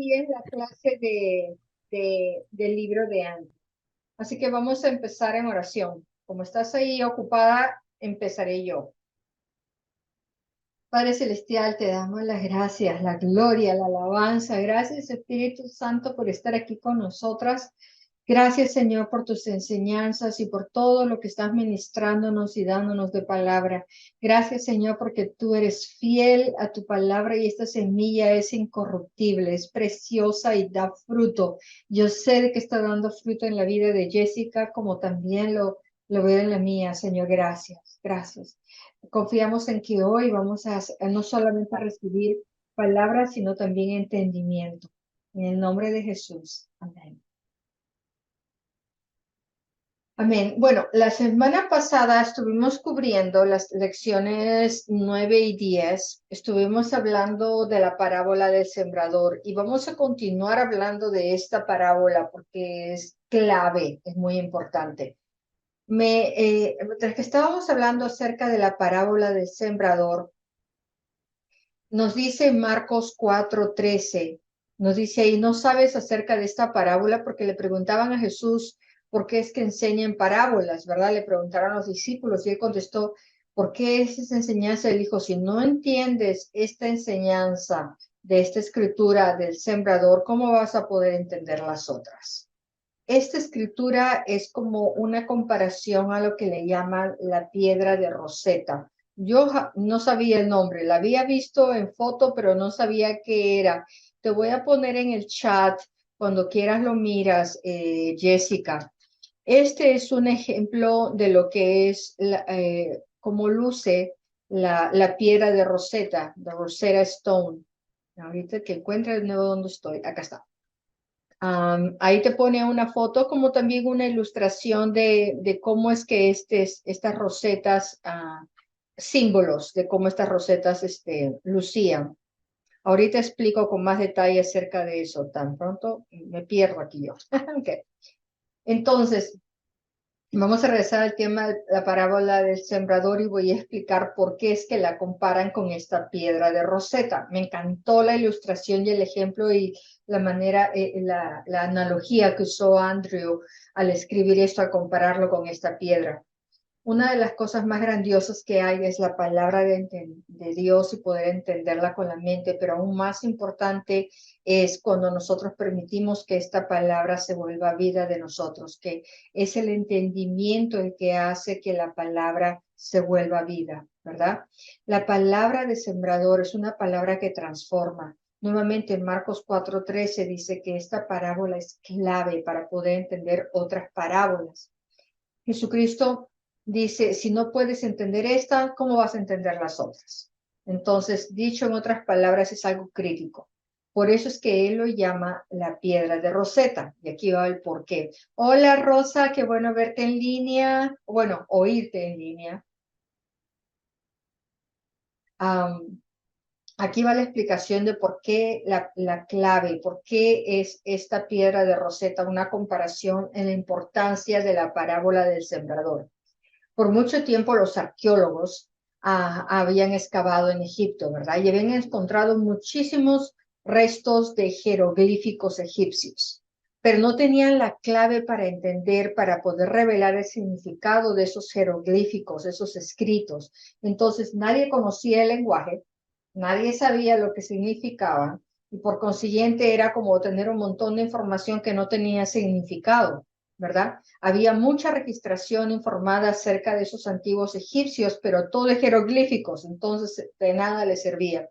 sí es la clase del libro de Ana. Así que vamos a empezar en oración. Como estás ahí ocupada, empezaré yo. Padre Celestial, te damos las gracias, la gloria, la alabanza. Gracias, Espíritu Santo, por estar aquí con nosotras. Gracias, Señor, por tus enseñanzas y por todo lo que estás ministrándonos y dándonos de palabra. Gracias, Señor, porque tú eres fiel a tu palabra y esta semilla es incorruptible, es preciosa y da fruto. Yo sé de que está dando fruto en la vida de Jessica, como también lo veo en la mía, Señor. Gracias, gracias. Confiamos en que hoy vamos a no solamente a recibir palabras, sino también entendimiento. En el nombre de Jesús. Amén. Amén. Bueno, la semana pasada estuvimos cubriendo las lecciones 9 y 10. Estuvimos hablando de la parábola del sembrador y vamos a continuar hablando de esta parábola porque es clave, es muy importante. Mientras que estábamos hablando acerca de la parábola del sembrador, nos dice Marcos 4:13, nos dice ahí, no sabes acerca de esta parábola porque le preguntaban a Jesús por qué es que enseña en parábolas, ¿verdad? Le preguntaron a los discípulos y él contestó, ¿por qué es esa enseñanza? Él dijo, si no entiendes esta enseñanza de esta escritura del sembrador, ¿cómo vas a poder entender las otras? Esta escritura es como una comparación a lo que le llaman la piedra de Rosetta. Yo no sabía el nombre, la había visto en foto, pero no sabía qué era. Te voy a poner en el chat cuando quieras lo miras, Jessica. Este es un ejemplo de lo que es cómo luce la piedra de Rosetta, de Rosetta Stone. Ahorita que encuentre de nuevo dónde estoy, acá está. Ahí te pone una foto como también una ilustración de cómo es que estas rosetas, símbolos de cómo estas rosetas lucían. Ahorita explico con más detalle acerca de eso. Tan pronto me pierdo aquí yo. Okay. Entonces, vamos a regresar al tema de la parábola del sembrador y voy a explicar por qué es que la comparan con esta piedra de Rosetta. Me encantó la ilustración y el ejemplo y la manera, la analogía que usó Andrew al escribir esto, al compararlo con esta piedra. Una de las cosas más grandiosas que hay es la palabra de Dios y poder entenderla con la mente, pero aún más importante es cuando nosotros permitimos que esta palabra se vuelva vida de nosotros, que es el entendimiento el que hace que la palabra se vuelva vida, ¿verdad? La palabra de sembrador es una palabra que transforma. Nuevamente en Marcos 4:13 dice que esta parábola es clave para poder entender otras parábolas. Jesucristo dice, si no puedes entender esta, ¿cómo vas a entender las otras? Entonces, dicho en otras palabras, es algo crítico. Por eso es que él lo llama la piedra de Rosetta. Y aquí va el porqué. Hola Rosa, qué bueno verte en línea. Bueno, oírte en línea. Aquí va la explicación de por qué la clave, por qué es esta piedra de Rosetta una comparación en la importancia de la parábola del sembrador. Por mucho tiempo los arqueólogos habían excavado en Egipto, ¿verdad? Y habían encontrado muchísimos restos de jeroglíficos egipcios, pero no tenían la clave para entender, para poder revelar el significado de esos jeroglíficos, esos escritos. Entonces nadie conocía el lenguaje, nadie sabía lo que significaban y por consiguiente era como tener un montón de información que no tenía significado, ¿verdad? Había mucha registración informada acerca de esos antiguos egipcios, pero todo de jeroglíficos, entonces de nada les servía.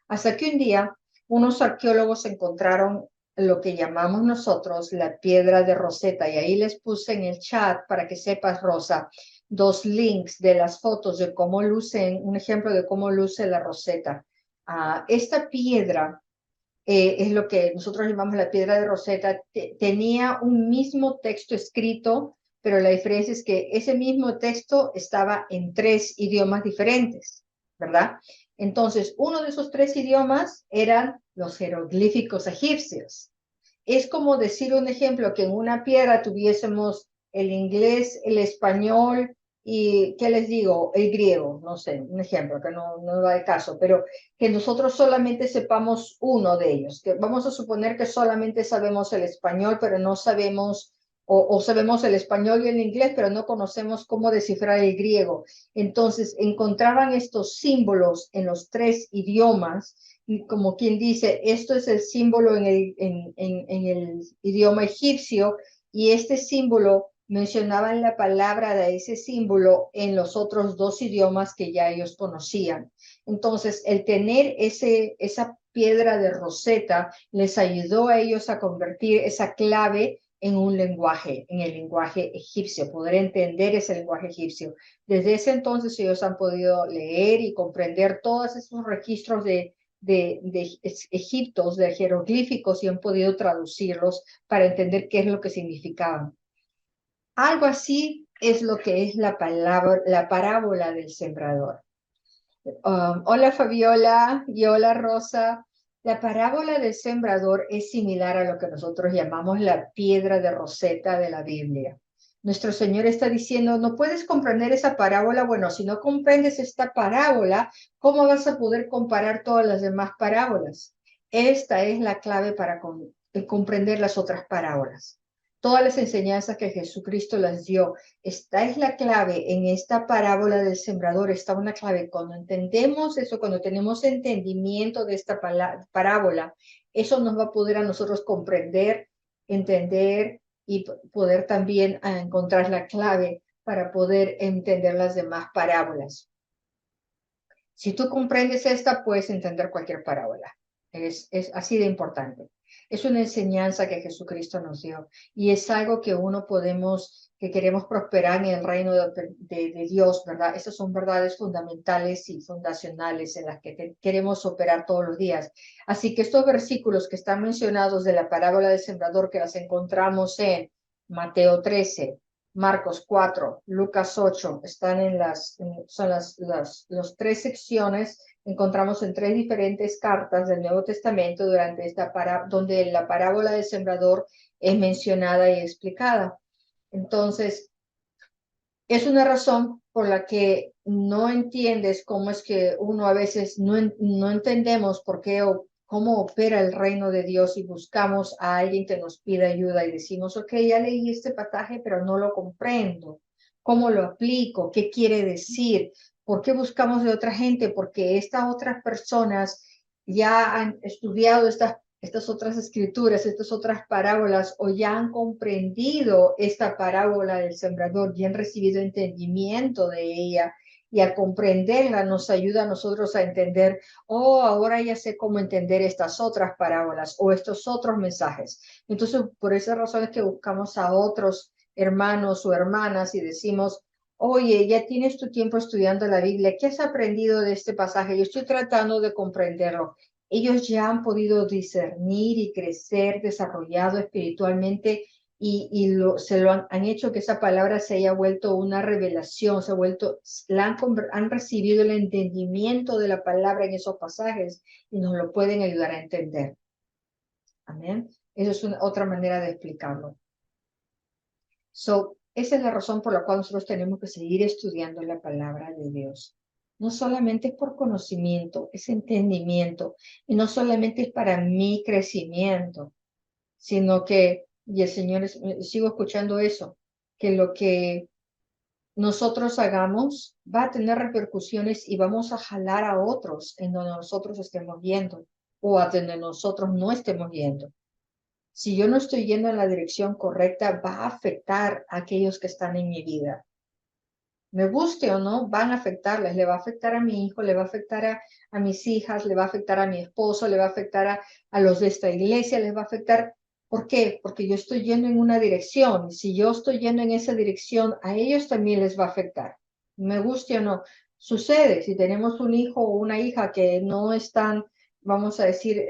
Hasta que un día unos arqueólogos encontraron lo que llamamos nosotros la piedra de Rosetta, y ahí les puse en el chat para que sepas, Rosa, dos links de las fotos de cómo lucen, un ejemplo de cómo luce la Rosetta. Esta piedra es lo que nosotros llamamos la piedra de Rosetta, tenía un mismo texto escrito, pero la diferencia es que ese mismo texto estaba en 3 idiomas diferentes, ¿verdad? Entonces, uno de esos 3 idiomas eran los jeroglíficos egipcios. Es como decir un ejemplo, que en una piedra tuviésemos el inglés, el español y, ¿qué les digo? El griego, no sé, un ejemplo que no va de caso, pero que nosotros solamente sepamos uno de ellos, que vamos a suponer que solamente sabemos el español, pero no sabemos, o sabemos el español y el inglés, pero no conocemos cómo descifrar el griego. Entonces, encontraban estos símbolos en los tres idiomas, y como quien dice, esto es el símbolo en el idioma egipcio, y este símbolo mencionaban la palabra de ese símbolo en los otros dos idiomas que ya ellos conocían. Entonces, el tener esa piedra de Rosetta les ayudó a ellos a convertir esa clave en un lenguaje, en el lenguaje egipcio, poder entender ese lenguaje egipcio. Desde ese entonces ellos han podido leer y comprender todos esos registros de Egiptos, de jeroglíficos, y han podido traducirlos para entender qué es lo que significaban. Algo así es lo que es la palabra, la parábola del sembrador. Hola Fabiola y hola Rosa. La parábola del sembrador es similar a lo que nosotros llamamos la piedra de Rosetta de la Biblia. Nuestro Señor está diciendo, no puedes comprender esa parábola. Bueno, si no comprendes esta parábola, ¿cómo vas a poder comparar todas las demás parábolas? Esta es la clave para comprender las otras parábolas. Todas las enseñanzas que Jesucristo las dio. Esta es la clave en esta parábola del sembrador. Está una clave. Cuando entendemos eso, cuando tenemos entendimiento de esta parábola, eso nos va a poder a nosotros comprender, entender y poder también encontrar la clave para poder entender las demás parábolas. Si tú comprendes esta, puedes entender cualquier parábola. Es así de importante. Es una enseñanza que Jesucristo nos dio y es algo que que queremos prosperar en el reino de Dios, ¿verdad? Esas son verdades fundamentales y fundacionales en las que queremos operar todos los días. Así que estos versículos que están mencionados de la parábola del sembrador, que las encontramos en Mateo 13, Marcos 4, Lucas 8, están son las tres secciones, encontramos en tres diferentes cartas del Nuevo Testamento donde la parábola del sembrador es mencionada y explicada. Entonces, es una razón por la que no entiendes cómo es que uno a veces no entendemos por qué o cómo opera el reino de Dios y buscamos a alguien que nos pida ayuda y decimos, ok, ya leí este pasaje, pero no lo comprendo. ¿Cómo lo aplico? ¿Qué quiere decir? ¿Por qué buscamos de otra gente? Porque estas otras personas ya han estudiado estas otras escrituras, estas otras parábolas, o ya han comprendido esta parábola del sembrador, y han recibido entendimiento de ella, y al comprenderla nos ayuda a nosotros a entender, oh, ahora ya sé cómo entender estas otras parábolas o estos otros mensajes. Entonces, por esa razón es que buscamos a otros hermanos o hermanas y decimos, oye, ya tienes tu tiempo estudiando la Biblia, ¿qué has aprendido de este pasaje? Yo estoy tratando de comprenderlo. Ellos ya han podido discernir y crecer, desarrollado espiritualmente, se lo han hecho que esa palabra se haya vuelto una revelación, han recibido el entendimiento de la palabra en esos pasajes y nos lo pueden ayudar a entender. Amén. Esa es otra manera de explicarlo. Esa es la razón por la cual nosotros tenemos que seguir estudiando la palabra de Dios. No solamente es por conocimiento, es entendimiento, y no solamente es para mi crecimiento, sino que, y el Señor, sigo escuchando eso, que lo que nosotros hagamos va a tener repercusiones y vamos a jalar a otros en donde nosotros estemos yendo o a donde nosotros no estemos yendo. Si yo no estoy yendo en la dirección correcta, va a afectar a aquellos que están en mi vida. Me guste o no, van a afectarles. Le va a afectar a mi hijo, le va a afectar a mis hijas, le va a afectar a mi esposo, le va a afectar a los de esta iglesia, les va a afectar. ¿Por qué? Porque yo estoy yendo en una dirección. Si yo estoy yendo en esa dirección, a ellos también les va a afectar. Me guste o no. Sucede, si tenemos un hijo o una hija que no están, vamos a decir,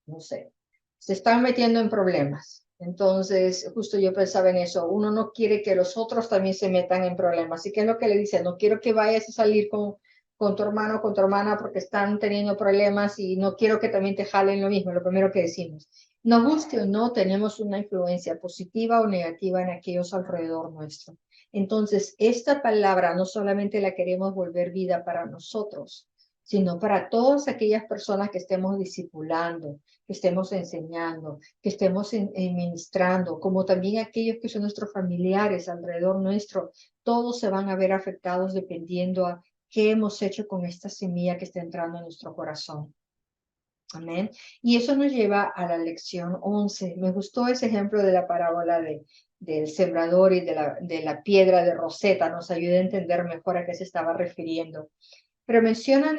no sé, se están metiendo en problemas. Entonces, justo yo pensaba en eso, uno no quiere que los otros también se metan en problemas. Así que es lo que le dice, no quiero que vayas a salir con tu hermano o con tu hermana porque están teniendo problemas y no quiero que también te jalen lo mismo, lo primero que decimos. Nos guste o no, tenemos una influencia positiva o negativa en aquellos alrededor nuestro. Entonces, esta palabra no solamente la queremos volver vida para nosotros, sino para todas aquellas personas que estemos discipulando, que estemos enseñando, que estemos ministrando, como también aquellos que son nuestros familiares alrededor nuestro, todos se van a ver afectados dependiendo a qué hemos hecho con esta semilla que está entrando en nuestro corazón. Amén. Y eso nos lleva a la lección 11. Me gustó ese ejemplo de la parábola del sembrador y de la piedra de Rosetta. Nos ayuda a entender mejor a qué se estaba refiriendo. Pero mencionan,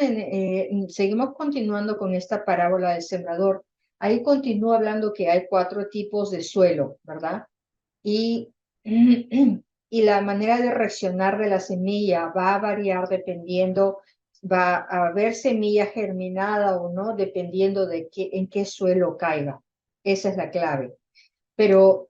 seguimos continuando con esta parábola del sembrador. Ahí continúa hablando que hay 4 tipos de suelo, ¿verdad? Y, y la manera de reaccionar de la semilla va a variar dependiendo, va a haber semilla germinada o no, dependiendo de en qué suelo caiga. Esa es la clave. Pero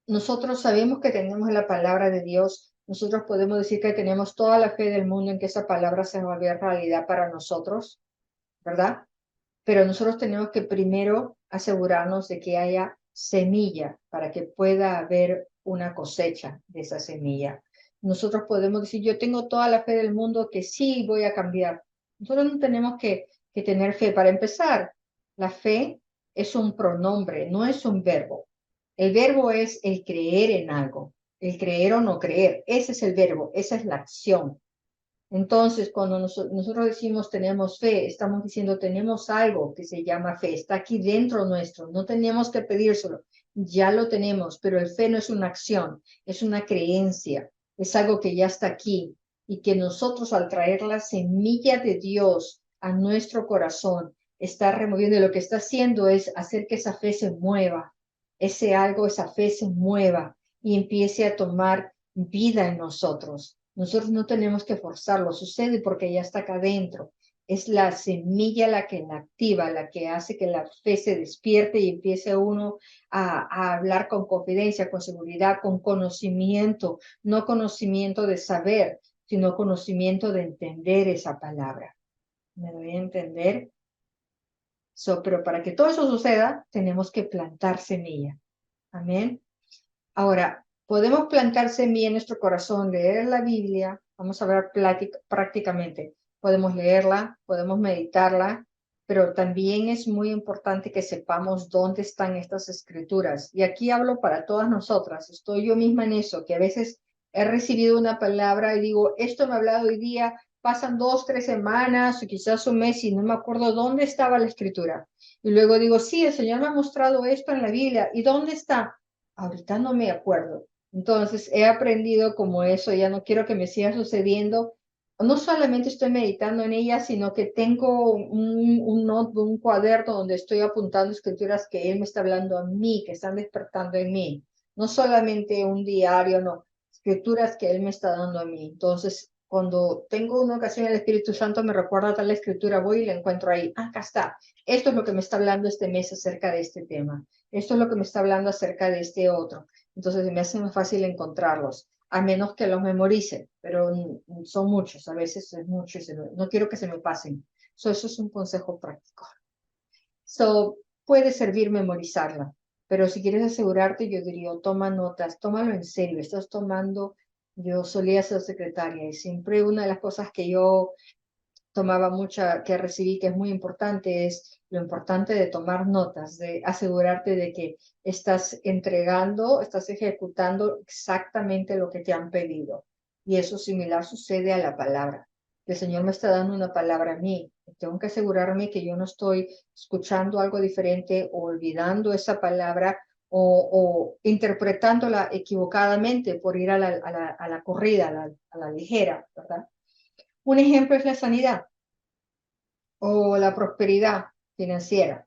nosotros sabemos que tenemos la palabra de Dios. Nosotros podemos decir que tenemos toda la fe del mundo en que esa palabra se va a ver realidad para nosotros, ¿verdad? Pero nosotros tenemos que primero asegurarnos de que haya semilla para que pueda haber una cosecha de esa semilla. Nosotros podemos decir, yo tengo toda la fe del mundo que sí voy a cambiar. Nosotros no tenemos que tener fe. Para empezar, la fe es un pronombre, no es un verbo. El verbo es el creer en algo, el creer o no creer. Ese es el verbo, esa es la acción. Entonces, cuando nosotros decimos tenemos fe, estamos diciendo tenemos algo que se llama fe, está aquí dentro nuestro, no tenemos que pedírselo, ya lo tenemos, pero el fe no es una acción, es una creencia, es algo que ya está aquí y que nosotros al traer la semilla de Dios a nuestro corazón, está removiendo, y lo que está haciendo es hacer que esa fe se mueva, ese algo, esa fe se mueva y empiece a tomar vida en nosotros. Nosotros no tenemos que forzarlo, sucede porque ya está acá adentro. Es la semilla la que la activa, la que hace que la fe se despierte y empiece uno a hablar con confidencia, con seguridad, con conocimiento, no conocimiento de saber, sino conocimiento de entender esa palabra. ¿Me doy a entender? Pero para que todo eso suceda, tenemos que plantar semilla. Amén. Ahora, podemos plantar semilla en nuestro corazón, leer la Biblia, vamos a ver prácticamente, podemos leerla, podemos meditarla, pero también es muy importante que sepamos dónde están estas escrituras. Y aquí hablo para todas nosotras, estoy yo misma en eso, que a veces he recibido una palabra y digo, esto me ha hablado hoy día, pasan 2, 3 semanas o quizás un mes y no me acuerdo dónde estaba la escritura. Y luego digo, sí, el Señor me ha mostrado esto en la Biblia, ¿y dónde está? Ahorita no me acuerdo. Entonces he aprendido como eso, ya no quiero que me siga sucediendo. No solamente estoy meditando en ella, sino que tengo un notebook, un cuaderno donde estoy apuntando escrituras que Él me está hablando a mí, que están despertando en mí. No solamente un diario, no, escrituras que Él me está dando a mí. Entonces, cuando tengo una ocasión, el Espíritu Santo me recuerda tal escritura, voy y la encuentro ahí. Ah, acá está. Esto es lo que me está hablando este mes acerca de este tema. Esto es lo que me está hablando acerca de este otro. Entonces me hace más fácil encontrarlos, a menos que los memorice, pero son muchos, a veces es mucho y no quiero que se me pasen. Eso es un consejo práctico. Puede servir memorizarla, pero si quieres asegurarte, yo diría, toma notas, tómalo en serio, estás tomando, yo solía ser secretaria y siempre una de las cosas que yo tomaba mucha, que recibí, que es muy importante, es lo importante de tomar notas, de asegurarte de que estás entregando, estás ejecutando exactamente lo que te han pedido. Y eso similar sucede a la palabra. El Señor me está dando una palabra a mí. Tengo que asegurarme que yo no estoy escuchando algo diferente o olvidando esa palabra o interpretándola equivocadamente por ir a la corrida, a la ligera, ¿verdad? Un ejemplo es la sanidad o la prosperidad financiera.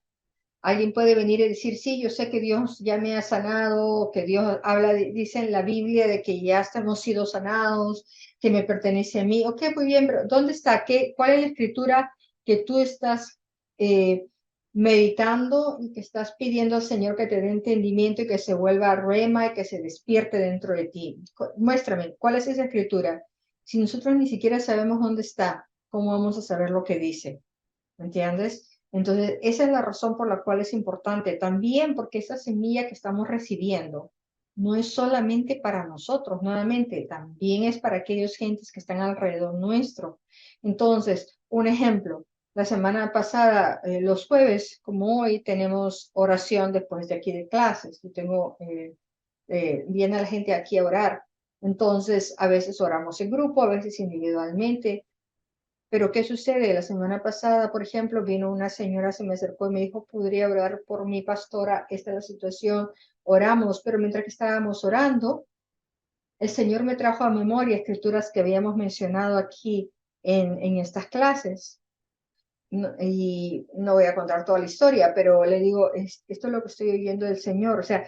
Alguien puede venir y decir, sí, yo sé que Dios ya me ha sanado, que Dios habla, dice en la Biblia de que ya hemos sido sanados, que me pertenece a mí. Ok, muy bien, pero ¿dónde está? ¿Cuál es la escritura que tú estás meditando y que estás pidiendo al Señor que te dé entendimiento y que se vuelva rema y que se despierte dentro de ti? Muéstrame, ¿cuál es esa escritura? Si nosotros ni siquiera sabemos dónde está, ¿cómo vamos a saber lo que dice? ¿Me entiendes? Entonces, esa es la razón por la cual es importante. También porque esa semilla que estamos recibiendo no es solamente para nosotros, nuevamente, también es para aquellos gentes que están alrededor nuestro. Entonces, un ejemplo, la semana pasada, los jueves, como hoy, tenemos oración después de aquí de clases. Yo tengo, viene la gente aquí a orar. Entonces, a veces oramos en grupo, a veces individualmente. Pero ¿qué sucede? La semana pasada, por ejemplo, vino una señora, se me acercó y me dijo, ¿podría orar por mi pastora? Esta es la situación. Oramos, pero mientras que estábamos orando, el Señor me trajo a memoria escrituras que habíamos mencionado aquí en estas clases. Y no voy a contar toda la historia, pero le digo, esto es lo que estoy oyendo del Señor. O sea,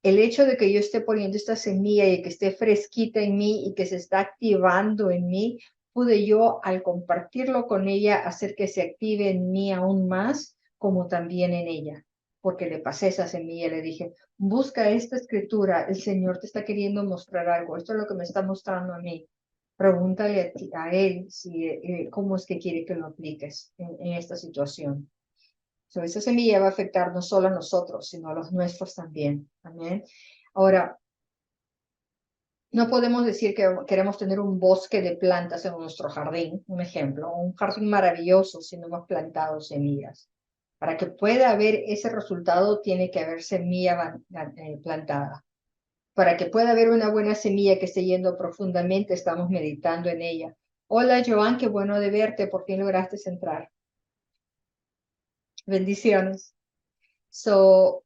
el hecho de que yo esté poniendo esta semilla y que esté fresquita en mí y que se está activando en mí, pude yo al compartirlo con ella hacer que se active en mí aún más, como también en ella, porque le pasé esa semilla, le dije, busca esta escritura, el Señor te está queriendo mostrar algo, esto es lo que me está mostrando a mí. Pregúntale a él si, cómo es que quiere que lo apliques en esta situación. So, esa semilla va a afectar no solo a nosotros, sino a los nuestros también. Amén. Ahora, no podemos decir que queremos tener un bosque de plantas en nuestro jardín, un ejemplo, un jardín maravilloso si no hemos plantado semillas. Para que pueda haber ese resultado, tiene que haber semilla plantada. Para que pueda haber una buena semilla que esté yendo profundamente, estamos meditando en ella. Hola, Joan, qué bueno de verte. ¿Por fin lograste entrar? Bendiciones. So,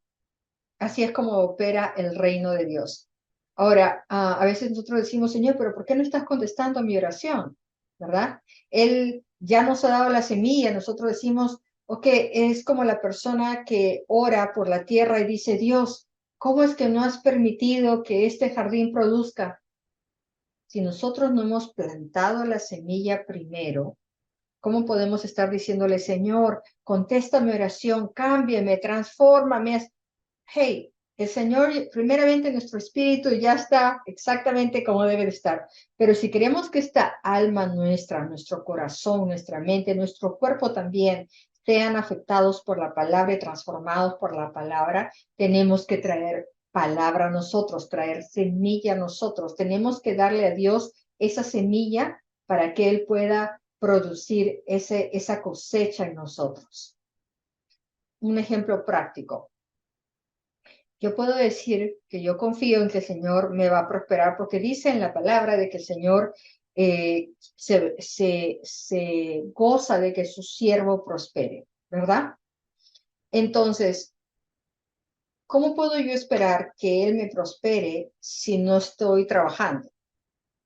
así es como opera el reino de Dios. Ahora, a veces nosotros decimos, Señor, pero ¿por qué no estás contestando a mi oración? ¿Verdad? Él ya nos ha dado la semilla. Nosotros decimos, ok, es como la persona que ora por la tierra y dice, Dios, ¿cómo es que no has permitido que este jardín produzca? Si nosotros no hemos plantado la semilla primero, ¿cómo podemos estar diciéndole, Señor, contesta mi oración, cámbiame, transfórmame? Hey, el Señor, primeramente nuestro espíritu ya está exactamente como debe de estar. Pero si queremos que esta alma nuestra, nuestro corazón, nuestra mente, nuestro cuerpo también sean afectados por la palabra y transformados por la palabra, tenemos que traer palabra a nosotros, traer semilla a nosotros. Tenemos que darle a Dios esa semilla para que Él pueda producir esa cosecha en nosotros. Un ejemplo práctico. Yo puedo decir que yo confío en que el Señor me va a prosperar porque dice en la palabra de que el Señor se goza de que su siervo prospere, ¿verdad? Entonces, ¿cómo puedo yo esperar que Él me prospere si no estoy trabajando?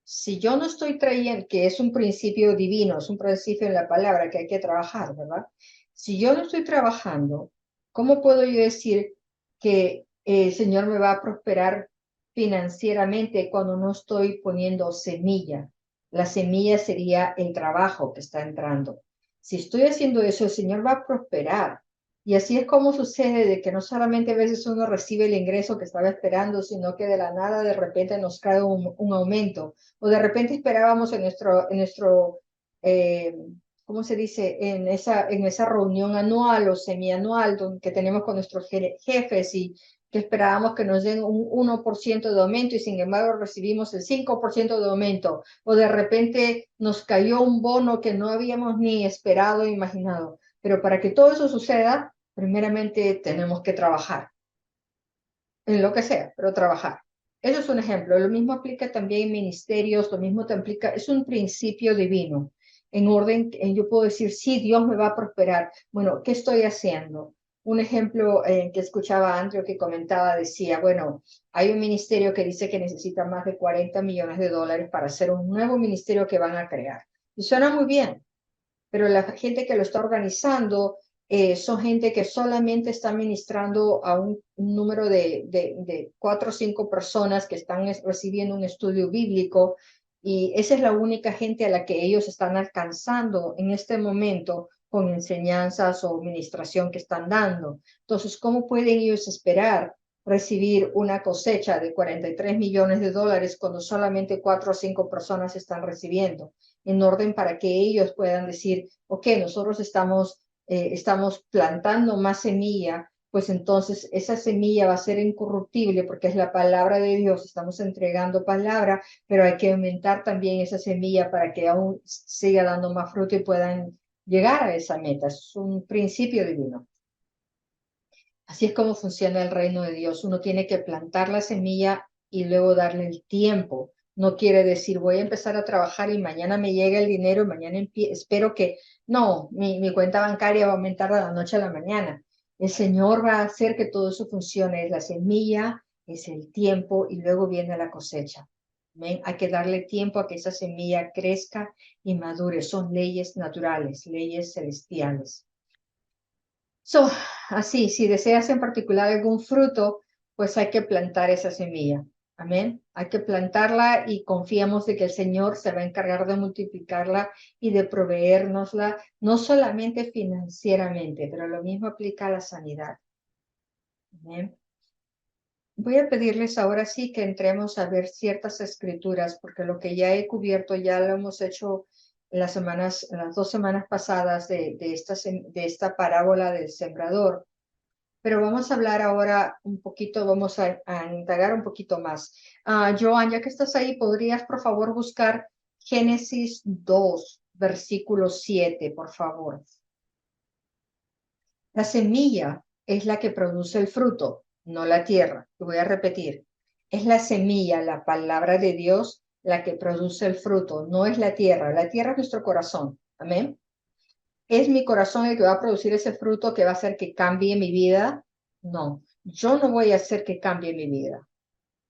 Si yo no estoy trayendo, que es un principio divino, es un principio en la palabra que hay que trabajar, ¿verdad? Si yo no estoy trabajando, ¿cómo puedo yo decir que el Señor me va a prosperar financieramente cuando no estoy poniendo semilla? La semilla sería el trabajo que está entrando. Si estoy haciendo eso, el Señor va a prosperar. Y así es como sucede de que no solamente a veces uno recibe el ingreso que estaba esperando, sino que de la nada de repente nos cae un aumento o de repente esperábamos eh, ¿cómo se dice? En esa reunión anual o semianual que tenemos con nuestros jefes y que esperábamos que nos den un 1% de aumento y sin embargo recibimos el 5% de aumento o de repente nos cayó un bono que no habíamos ni esperado o imaginado. Pero para que todo eso suceda, primeramente tenemos que trabajar en lo que sea, pero trabajar. Eso es un ejemplo. Lo mismo aplica también en ministerios, lo mismo te aplica, es un principio divino. En orden, yo puedo decir, sí, Dios me va a prosperar. Bueno, ¿qué estoy haciendo? Un ejemplo que escuchaba a Andrew que comentaba, decía, bueno, hay un ministerio que dice que necesita más de 40 millones de dólares para hacer un nuevo ministerio que van a crear. Y suena muy bien, pero la gente que lo está organizando son gente que solamente está ministrando a un número de 4 o 5 personas que están recibiendo un estudio bíblico y esa es la única gente a la que ellos están alcanzando en este momento con enseñanzas o administración que están dando. Entonces, ¿cómo pueden ellos esperar recibir una cosecha de 43 millones de dólares cuando solamente 4 o 5 personas están recibiendo? En orden para que ellos puedan decir, ok, nosotros estamos plantando más semilla pues entonces esa semilla va a ser incorruptible porque es la palabra de Dios, estamos entregando palabra, pero hay que aumentar también esa semilla para que aún siga dando más fruto y puedan llegar a esa meta. Es un principio divino. Así es como funciona el reino de Dios. Uno tiene que plantar la semilla y luego darle el tiempo. No quiere decir, voy a empezar a trabajar y mañana me llega el dinero y mañana espero que, no, mi cuenta bancaria va a aumentar de la noche a la mañana. El Señor va a hacer que todo eso funcione. Es la semilla, es el tiempo y luego viene la cosecha. ¿Ven? Hay que darle tiempo a que esa semilla crezca y madure. Son leyes naturales, leyes celestiales. So, así, si deseas en particular algún fruto, pues hay que plantar esa semilla. Amén. Hay que plantarla y confiamos de que el Señor se va a encargar de multiplicarla y de proveérnosla, no solamente financieramente, pero lo mismo aplica a la sanidad. Amén. Voy a pedirles ahora sí que entremos a ver ciertas escrituras, porque lo que ya he cubierto ya lo hemos hecho las 2 semanas pasadas de esta parábola del sembrador. Pero vamos a hablar ahora un poquito, vamos a indagar un poquito más. Joan, ya que estás ahí, ¿podrías por favor buscar Génesis 2, versículo 7, por favor? La semilla es la que produce el fruto, no la tierra. Lo voy a repetir. Es la semilla, la palabra de Dios, la que produce el fruto, no es la tierra. La tierra es nuestro corazón. Amén. ¿Es mi corazón el que va a producir ese fruto que va a hacer que cambie mi vida? No, yo no voy a hacer que cambie mi vida.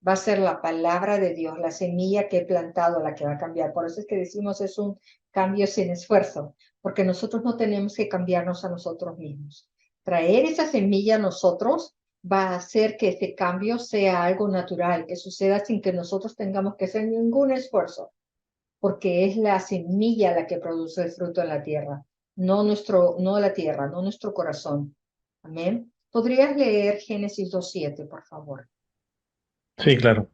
Va a ser la palabra de Dios, la semilla que he plantado la que va a cambiar. Por eso es que decimos es un cambio sin esfuerzo, porque nosotros no tenemos que cambiarnos a nosotros mismos. Traer esa semilla a nosotros va a hacer que ese cambio sea algo natural, que suceda sin que nosotros tengamos que hacer ningún esfuerzo, porque es la semilla la que produce el fruto en la tierra, no la tierra, no nuestro corazón. Amén. ¿Podrías leer Génesis 2:7, por favor? Sí, claro.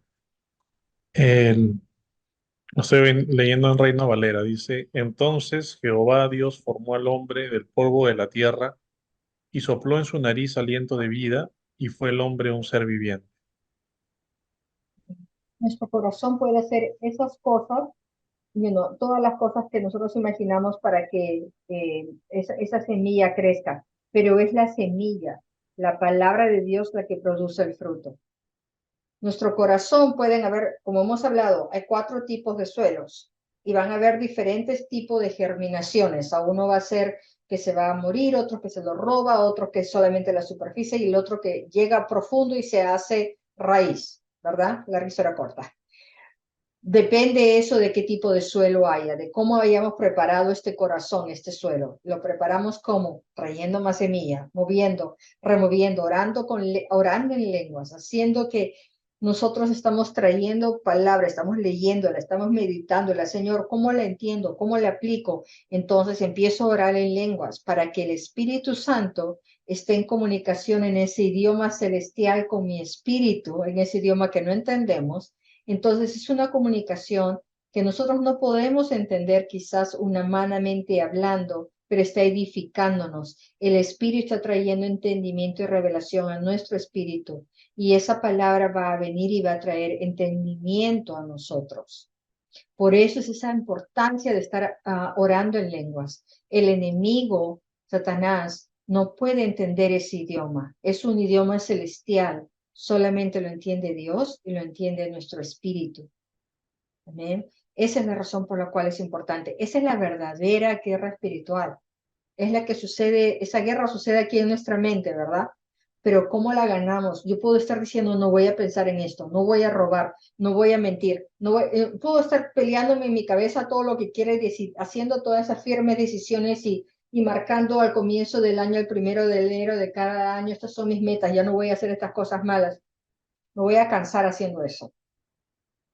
Lo estoy leyendo en Reina Valera. Dice, entonces Jehová Dios formó al hombre del polvo de la tierra y sopló en su nariz aliento de vida y fue el hombre un ser viviente. Nuestro corazón puede hacer esas cosas, todas las cosas que nosotros imaginamos para que esa semilla crezca, pero es la semilla, la palabra de Dios la que produce el fruto. Nuestro corazón pueden haber, como hemos hablado, hay 4 tipos de suelos y van a haber diferentes tipos de germinaciones. A uno va a ser que se va a morir, otro que se lo roba, otro que es solamente la superficie y el otro que llega profundo y se hace raíz, ¿verdad? La rizora corta. Depende eso de qué tipo de suelo haya, de cómo hayamos preparado este corazón, este suelo. Lo preparamos como trayendo más semilla, moviendo, removiendo, orando en lenguas, haciendo que nosotros estamos trayendo palabra, estamos leyéndola, estamos meditándola. Señor, ¿cómo la entiendo? ¿Cómo la aplico? Entonces empiezo a orar en lenguas para que el Espíritu Santo esté en comunicación en ese idioma celestial con mi espíritu, en ese idioma que no entendemos. Entonces es una comunicación que nosotros no podemos entender quizás humanamente hablando, pero está edificándonos. El Espíritu está trayendo entendimiento y revelación a nuestro espíritu y esa palabra va a venir y va a traer entendimiento a nosotros. Por eso es esa importancia de estar orando en lenguas. El enemigo, Satanás, no puede entender ese idioma. Es un idioma celestial. Solamente lo entiende Dios y lo entiende nuestro espíritu. Amén. Esa es la razón por la cual es importante. Esa es la verdadera guerra espiritual. Es la que sucede, esa guerra sucede aquí en nuestra mente, ¿verdad? Pero ¿cómo la ganamos? Yo puedo estar diciendo, no voy a pensar en esto, no voy a robar, no voy a mentir, puedo estar peleándome en mi cabeza todo lo que quiere decir, haciendo todas esas firmes decisiones y marcando al comienzo del año, el 1 de enero de cada año, estas son mis metas, ya no voy a hacer estas cosas malas, me voy a cansar haciendo eso.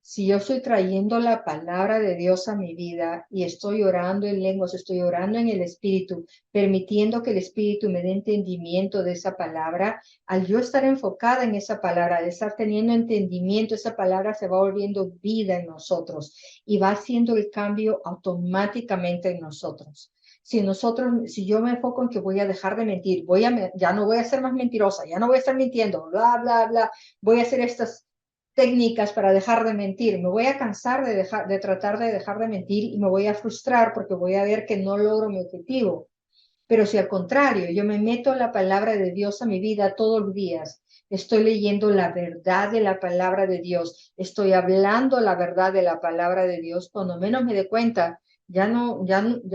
Si yo estoy trayendo la palabra de Dios a mi vida y estoy orando en lenguas, estoy orando en el Espíritu, permitiendo que el Espíritu me dé entendimiento de esa palabra, al yo estar enfocada en esa palabra, al estar teniendo entendimiento, esa palabra se va volviendo vida en nosotros y va haciendo el cambio automáticamente en nosotros. si yo me enfoco en que voy a dejar de mentir, ya no voy a ser más mentirosa, ya no voy a estar mintiendo, bla, bla, bla, voy a hacer estas técnicas para dejar de mentir, me voy a cansar de tratar de dejar de mentir y me voy a frustrar porque voy a ver que no logro mi objetivo. Pero si al contrario, yo me meto en la palabra de Dios a mi vida todos los días, estoy leyendo la verdad de la palabra de Dios, estoy hablando la verdad de la palabra de Dios, cuando menos me dé cuenta, ya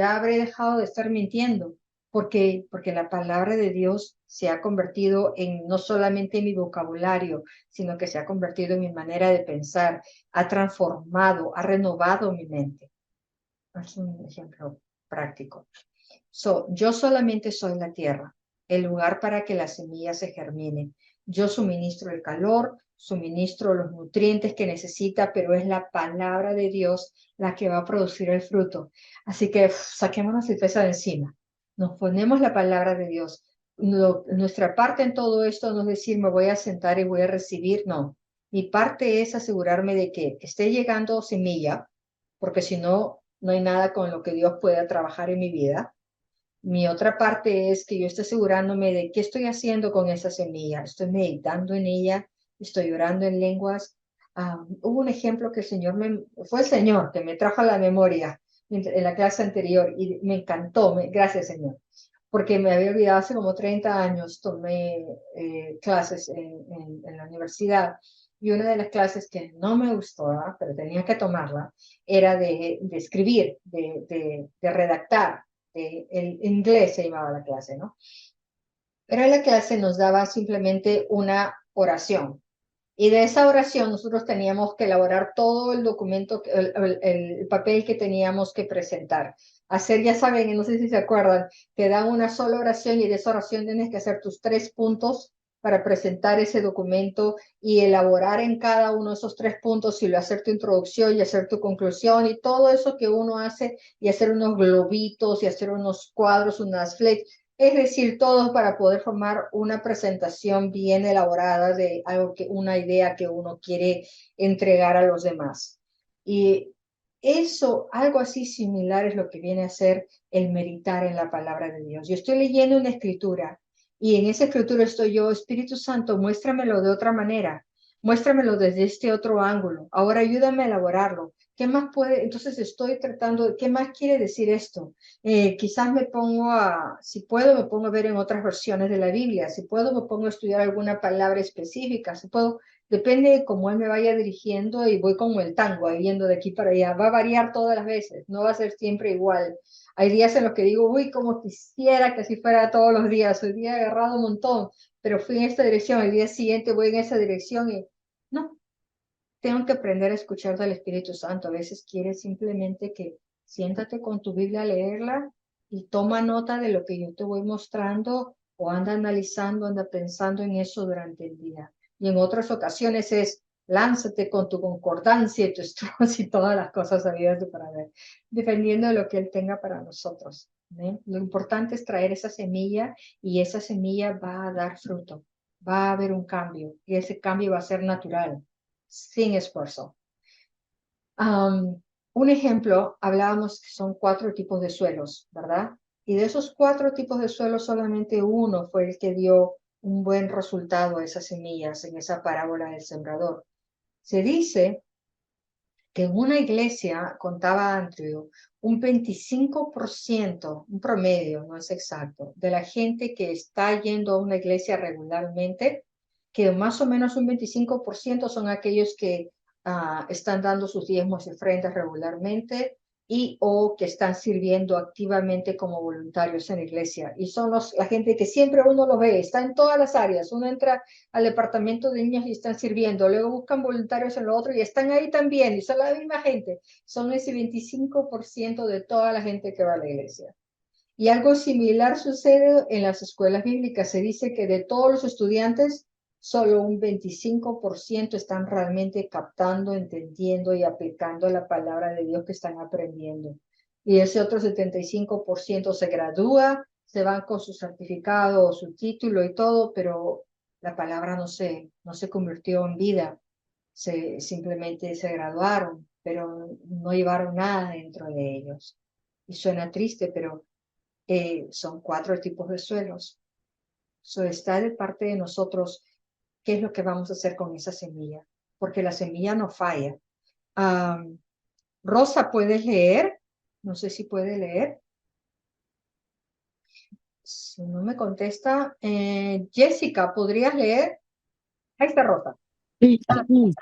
habré dejado de estar mintiendo, porque la palabra de Dios se ha convertido en no solamente mi vocabulario, sino que se ha convertido en mi manera de pensar, ha transformado, ha renovado mi mente. Es un ejemplo práctico. Yo solamente soy la tierra, el lugar para que las semillas se germinen. Yo suministro el calor, suministro los nutrientes que necesita, pero es la palabra de Dios la que va a producir el fruto. Así que saquémonos el peso de encima. Nos ponemos la palabra de Dios. Nuestra parte en todo esto no es decir, me voy a sentar y voy a recibir, no. Mi parte es asegurarme de que esté llegando semilla, porque si no, no hay nada con lo que Dios pueda trabajar en mi vida. Mi otra parte es que yo estoy asegurándome de qué estoy haciendo con esa semilla. Estoy meditando en ella, estoy orando en lenguas. Hubo un ejemplo que fue el Señor que me trajo a la memoria en la clase anterior y me encantó. Gracias, Señor, porque me había olvidado hace como 30 años, tomé clases en la universidad y una de las clases que no me gustó, ¿verdad? Pero tenía que tomarla, era de escribir, de redactar. El inglés se llamaba la clase, ¿no? Pero la clase nos daba simplemente una oración. Y de esa oración nosotros teníamos que elaborar todo el documento, el papel que teníamos que presentar. Hacer, ya saben, no sé si se acuerdan, que dan una sola oración y de esa oración tienes que hacer tus 3 puntos para presentar ese documento y elaborar en cada uno de esos 3 puntos y hacer tu introducción y hacer tu conclusión y todo eso que uno hace y hacer unos globitos y hacer unos cuadros, unas flechas, es decir, todo para poder formar una presentación bien elaborada de una idea que uno quiere entregar a los demás. Y eso, algo así similar es lo que viene a ser el meditar en la palabra de Dios. Yo estoy leyendo una escritura y en esa escritura estoy yo, Espíritu Santo, muéstramelo de otra manera, muéstramelo desde este otro ángulo. Ahora ayúdame a elaborarlo. ¿Qué más puede? Entonces estoy tratando, ¿qué más quiere decir esto? Quizás si puedo, me pongo a ver en otras versiones de la Biblia, si puedo, me pongo a estudiar alguna palabra específica, si puedo, depende de cómo él me vaya dirigiendo y voy como el tango, ahí yendo de aquí para allá. Va a variar todas las veces, no va a ser siempre igual. Hay días en los que digo, uy, como quisiera que así fuera todos los días. Hoy día he agarrado un montón, pero fui en esta dirección, el día siguiente voy en esa dirección y no, tengo que aprender a escuchar del Espíritu Santo. A veces quiere simplemente que siéntate con tu Biblia a leerla y toma nota de lo que yo te voy mostrando o anda analizando, anda pensando en eso durante el día. Y en otras ocasiones es lánzate con tu concordancia y tu estrés y todas las cosas habidas de para ver, dependiendo de lo que Él tenga para nosotros. ¿Eh? Lo importante es traer esa semilla y esa semilla va a dar fruto. Va a haber un cambio y ese cambio va a ser natural sin esfuerzo. Un ejemplo, hablábamos que son 4 tipos de suelos, ¿verdad? Y de esos 4 tipos de suelos, solamente uno fue el que dio un buen resultado a esas semillas en esa parábola del sembrador. Se dice que en una iglesia, contaba Andrew, un 25%, un promedio, no es exacto, de la gente que está yendo a una iglesia regularmente, que más o menos un 25% son aquellos que están dando sus diezmos y ofrendas regularmente y o que están sirviendo activamente como voluntarios en la iglesia. Y son la gente que siempre uno los ve, está en todas las áreas. Uno entra al departamento de niños y están sirviendo, luego buscan voluntarios en lo otro y están ahí también, y son la misma gente, son ese 25% de toda la gente que va a la iglesia. Y algo similar sucede en las escuelas bíblicas. Se dice que de todos los estudiantes, solo un 25% están realmente captando, entendiendo y aplicando la palabra de Dios que están aprendiendo. Y ese otro 75% se gradúa, se van con su certificado, su título y todo, pero la palabra no se convirtió en vida. Simplemente se graduaron, pero no llevaron nada dentro de ellos. Y suena triste, pero son 4 tipos de suelos. Está de parte de nosotros qué es lo que vamos a hacer con esa semilla, porque la semilla no falla. Rosa, ¿puedes leer? No sé si puede leer. Si no me contesta, Jessica, ¿podrías leer? Ahí está Rosa. Sí, sí.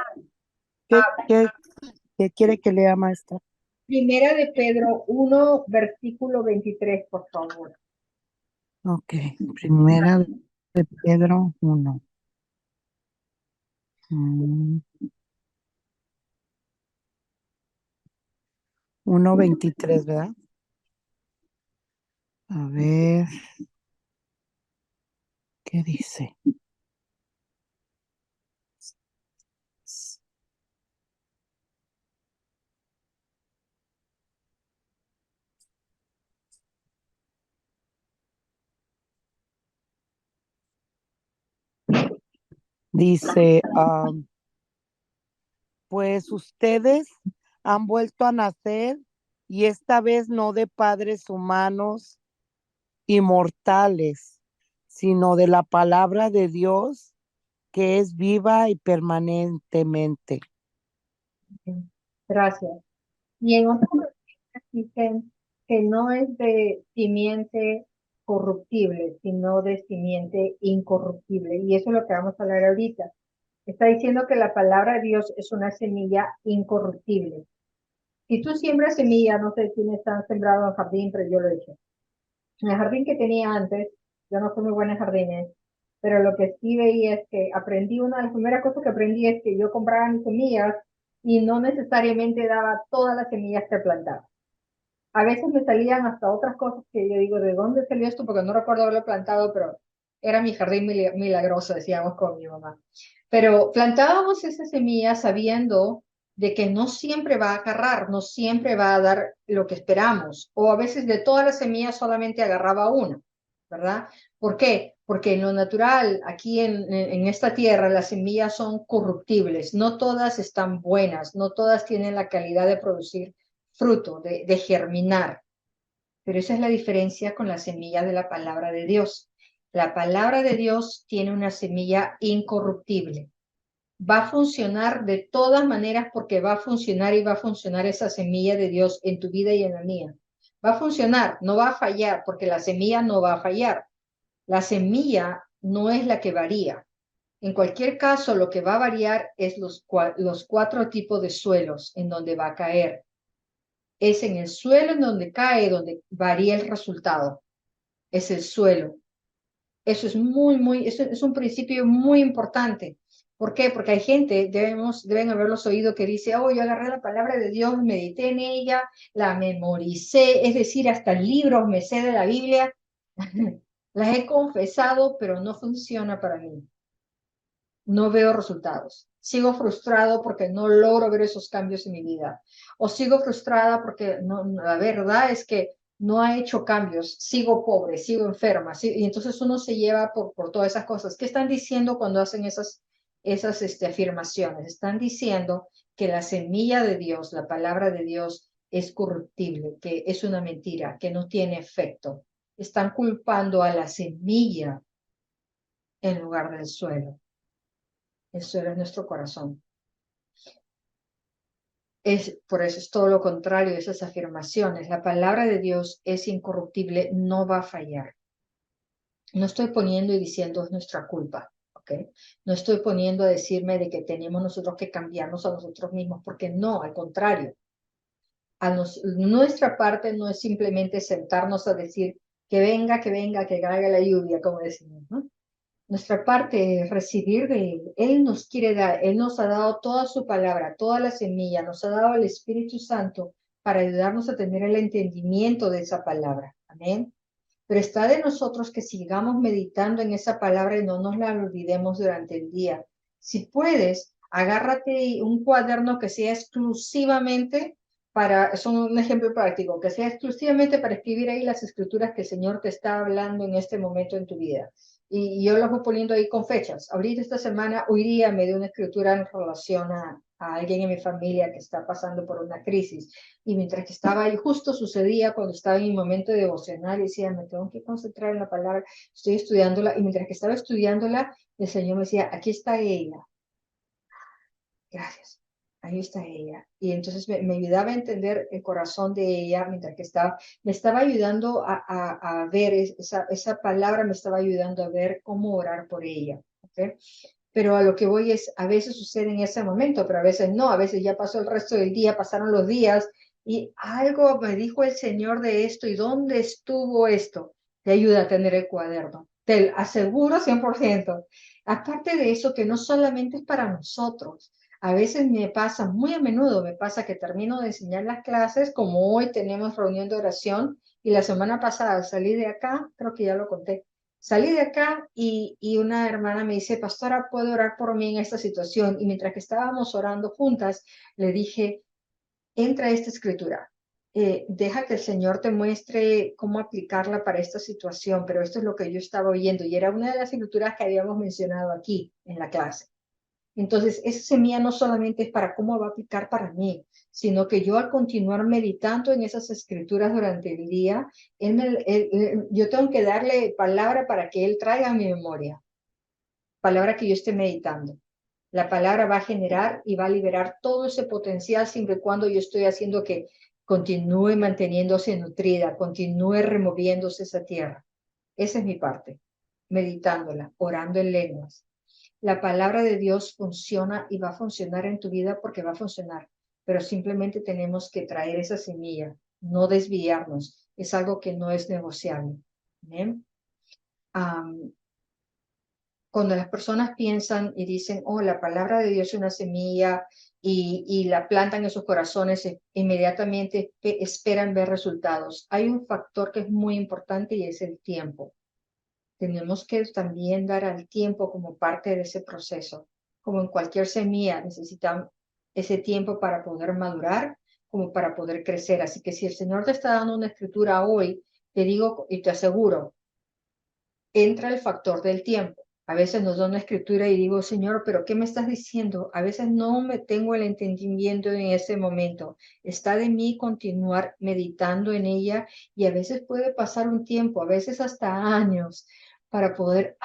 ¿Qué quiere que lea, maestra? Primera de Pedro 1, versículo 23, por favor. Ok, primera de Pedro 1. 1:23, ¿verdad? A ver, ¿qué dice? Dice, pues ustedes han vuelto a nacer y esta vez no de padres humanos y mortales, sino de la palabra de Dios que es viva y permanentemente. Gracias. Y en otras versiones dicen que no es de simiente corruptible, sino de simiente incorruptible. Y eso es lo que vamos a hablar ahorita. Está diciendo que la palabra de Dios es una semilla incorruptible. Si tú siembras semilla, no sé si están sembrado en jardín, pero yo lo he hecho. En el jardín que tenía antes, yo no soy muy buena en jardines, pero lo que sí veía es que aprendí, una de las primeras cosas que aprendí es que yo compraba mis semillas y no necesariamente daba todas las semillas que plantaba. A veces me salían hasta otras cosas que yo digo, ¿de dónde salió esto? Porque no recuerdo haberlo plantado, pero era mi jardín milagroso, decíamos con mi mamá. Pero plantábamos esa semilla sabiendo de que no siempre va a agarrar, no siempre va a dar lo que esperamos. O a veces de todas las semillas solamente agarraba una, ¿verdad? ¿Por qué? Porque en lo natural, aquí en esta tierra, las semillas son corruptibles. No todas están buenas, no todas tienen la calidad de producir fruto, de germinar. Pero esa es la diferencia con la semilla de la palabra de Dios. La palabra de Dios tiene una semilla incorruptible. Va a funcionar de todas maneras porque va a funcionar y va a funcionar esa semilla de Dios en tu vida y en la mía. Va a funcionar, no va a fallar porque la semilla no va a fallar. La semilla no es la que varía. En cualquier caso, lo que va a variar es los 4 tipos de suelos en donde va a caer. Es en el suelo en donde cae, donde varía el resultado. Es el suelo. Eso es eso es un principio muy importante. ¿Por qué? Porque hay gente, deben haberlos oído, que dice, oh, yo agarré la palabra de Dios, medité en ella, la memoricé, es decir, hasta libros me sé de la Biblia, las he confesado, pero no funciona para mí. No veo resultados. Sigo frustrado porque no logro ver esos cambios en mi vida. O sigo frustrada porque la verdad es que no ha hecho cambios. Sigo pobre, sigo enferma. Y entonces uno se lleva por todas esas cosas. ¿Qué están diciendo cuando hacen esas afirmaciones? Están diciendo que la semilla de Dios, la palabra de Dios, es corruptible, que es una mentira, que no tiene efecto. Están culpando a la semilla en lugar del suelo. El suelo es nuestro corazón. Por eso es todo lo contrario de esas afirmaciones. La palabra de Dios es incorruptible, no va a fallar. No estoy poniendo y diciendo es nuestra culpa, ¿ok? No estoy poniendo a decirme de que tenemos nosotros que cambiarnos a nosotros mismos, porque no, al contrario. Nuestra parte no es simplemente sentarnos a decir que venga, que caiga la lluvia, como decimos, ¿no? Nuestra parte es recibir de Él. Él nos quiere dar, Él nos ha dado toda su palabra, toda la semilla, nos ha dado el Espíritu Santo para ayudarnos a tener el entendimiento de esa palabra. Amén. Pero está de nosotros que sigamos meditando en esa palabra y no nos la olvidemos durante el día. Si puedes, agárrate un cuaderno que sea exclusivamente es un ejemplo práctico, que sea exclusivamente para escribir ahí las escrituras que el Señor te está hablando en este momento en tu vida. Y yo las voy poniendo ahí con fechas. Ahorita esta semana oiríame de una escritura en relación a alguien en mi familia que está pasando por una crisis. Y mientras que estaba ahí, justo sucedía cuando estaba en mi momento devocional, y decía, me tengo que concentrar en la palabra, estoy estudiándola, y mientras que estaba estudiándola, el Señor me decía, aquí está ella. Gracias. Ahí está ella. Y entonces me ayudaba a entender el corazón de ella mientras que me estaba ayudando a ver esa palabra, me estaba ayudando a ver cómo orar por ella. ¿Okay? Pero a lo que voy es, a veces sucede en ese momento, pero a veces no, a veces ya pasó el resto del día, pasaron los días y algo me dijo el Señor de esto y dónde estuvo esto. Te ayuda a tener el cuaderno. Te aseguro 100%. Aparte de eso, que no solamente es para nosotros. A veces me pasa, muy a menudo me pasa que termino de enseñar las clases, como hoy tenemos reunión de oración y la semana pasada salí de acá, creo que ya lo conté, salí de acá y una hermana me dice, pastora, ¿puedo orar por mí en esta situación? Y mientras que estábamos orando juntas, le dije, entra esta escritura. Deja que el Señor te muestre cómo aplicarla para esta situación, pero esto es lo que yo estaba oyendo y era una de las escrituras que habíamos mencionado aquí en la clase. Entonces, esa semilla no solamente es para cómo va a aplicar para mí, sino que yo al continuar meditando en esas escrituras durante el día, yo tengo que darle palabra para que Él traiga a mi memoria, palabra que yo esté meditando. La palabra va a generar y va a liberar todo ese potencial siempre y cuando yo estoy haciendo que continúe manteniéndose nutrida, continúe removiéndose esa tierra. Esa es mi parte, meditándola, orando en lenguas. La palabra de Dios funciona y va a funcionar en tu vida porque va a funcionar, pero simplemente tenemos que traer esa semilla, no desviarnos. Es algo que no es negociable. ¿Bien? Cuando las personas piensan y dicen, oh, la palabra de Dios es una semilla y la plantan en sus corazones, inmediatamente esperan ver resultados. Hay un factor que es muy importante y es el tiempo. Tenemos que también dar al tiempo como parte de ese proceso. Como en cualquier semilla, necesitan ese tiempo para poder madurar, como para poder crecer. Así que si el Señor te está dando una escritura hoy, te digo y te aseguro, entra el factor del tiempo. A veces nos da una escritura y digo, Señor, pero ¿qué me estás diciendo? A veces no me tengo el entendimiento en ese momento. Está de mí continuar meditando en ella y a veces puede pasar un tiempo, a veces hasta años, para poder,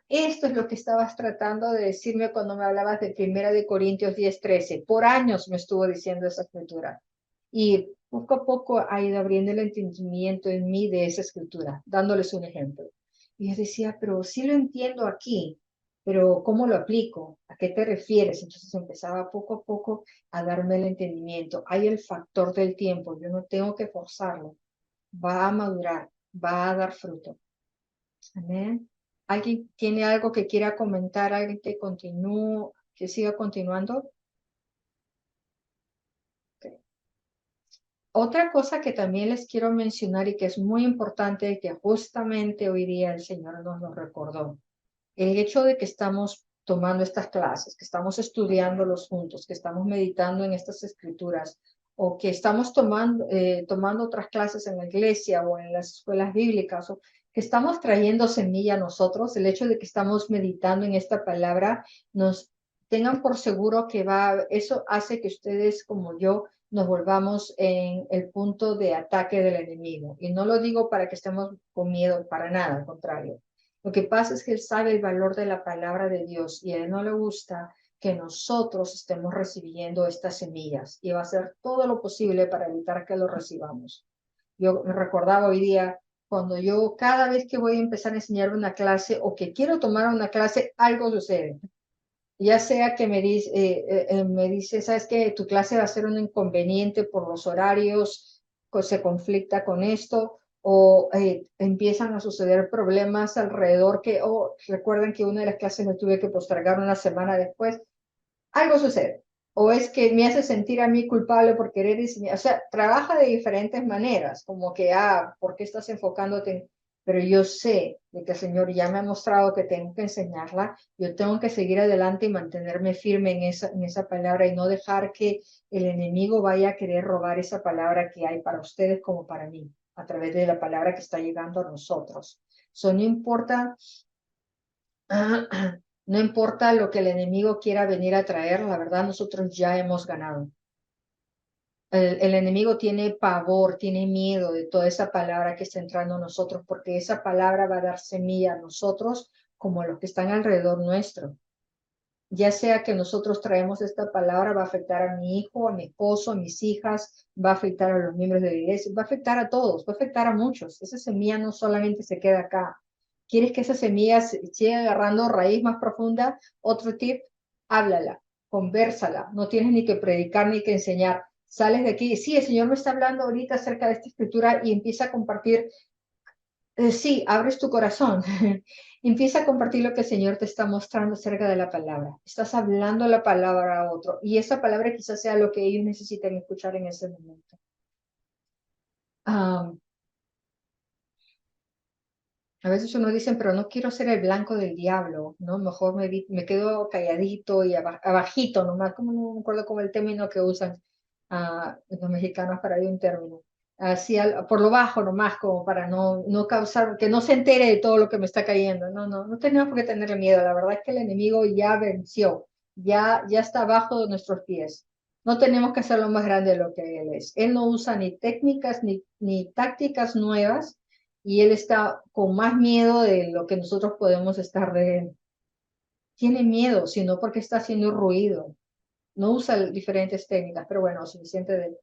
esto es lo que estabas tratando de decirme cuando me hablabas de 1 Corintios 10:13. Por años me estuvo diciendo esa escritura. Y poco a poco ha ido abriendo el entendimiento en mí de esa escritura, dándoles un ejemplo. Y yo decía, pero sí lo entiendo aquí, pero ¿cómo lo aplico? ¿A qué te refieres? Entonces empezaba poco a poco a darme el entendimiento. Hay el factor del tiempo, yo no tengo que forzarlo. Va a madurar, va a dar fruto. Amén. ¿Alguien tiene algo que quiera comentar? ¿Alguien que continúe, que siga continuando? Okay. Otra cosa que también les quiero mencionar y que es muy importante y que justamente hoy día el Señor nos lo recordó. El hecho de que estamos tomando estas clases, que estamos estudiándolos juntos, que estamos meditando en estas escrituras o que estamos tomando otras clases en la iglesia o en las escuelas bíblicas o que estamos trayendo semilla a nosotros, el hecho de que estamos meditando en esta palabra, nos tengan por seguro que eso hace que ustedes como yo nos volvamos en el punto de ataque del enemigo. Y no lo digo para que estemos con miedo, para nada, al contrario. Lo que pasa es que él sabe el valor de la palabra de Dios y a él no le gusta que nosotros estemos recibiendo estas semillas y va a hacer todo lo posible para evitar que lo recibamos. Yo me recordaba hoy día cuando yo cada vez que voy a empezar a enseñar una clase o que quiero tomar una clase, algo sucede. Ya sea que me dice, sabes que tu clase va a ser un inconveniente por los horarios, se conflicta con esto, o empiezan a suceder problemas alrededor recuerden que una de las clases me tuve que postergar una semana después, algo sucede. O es que me hace sentir a mí culpable por querer enseñar. O sea, trabaja de diferentes maneras, como que, ¿por qué estás enfocándote? Pero yo sé de que el Señor ya me ha mostrado que tengo que enseñarla. Yo tengo que seguir adelante y mantenerme firme en esa palabra y no dejar que el enemigo vaya a querer robar esa palabra que hay para ustedes como para mí, a través de la palabra que está llegando a nosotros. No importa No importa lo que el enemigo quiera venir a traer, la verdad nosotros ya hemos ganado. El enemigo tiene pavor, tiene miedo de toda esa palabra que está entrando a nosotros, porque esa palabra va a dar semilla a nosotros como a los que están alrededor nuestro. Ya sea que nosotros traemos esta palabra, va a afectar a mi hijo, a mi esposo, a mis hijas, va a afectar a los miembros de la iglesia, va a afectar a todos, va a afectar a muchos. Esa semilla no solamente se queda acá. ¿Quieres que esa semilla siga agarrando raíz más profunda? Otro tip, háblala, convérsala. No tienes ni que predicar ni que enseñar. Sales de aquí, sí, el Señor me está hablando ahorita acerca de esta escritura y empieza a compartir. Sí, abres tu corazón. Empieza a compartir lo que el Señor te está mostrando acerca de la palabra. Estás hablando la palabra a otro y esa palabra quizás sea lo que ellos necesitan escuchar en ese momento. A veces uno dice, pero no quiero ser el blanco del diablo, ¿no? Mejor me quedo calladito y abajito, nomás, como no me acuerdo como el término que usan los mexicanos para ahí un término. Así por lo bajo nomás, como para no causar, que no se entere de todo lo que me está cayendo. No tenemos por qué tener miedo. La verdad es que el enemigo ya venció, ya está abajo de nuestros pies. No tenemos que hacerlo más grande de lo que él es. Él no usa ni técnicas ni tácticas nuevas y él está con más miedo de lo que nosotros podemos estar de él. Tiene miedo, sino porque está haciendo ruido. No usa diferentes técnicas, pero bueno, suficiente de él.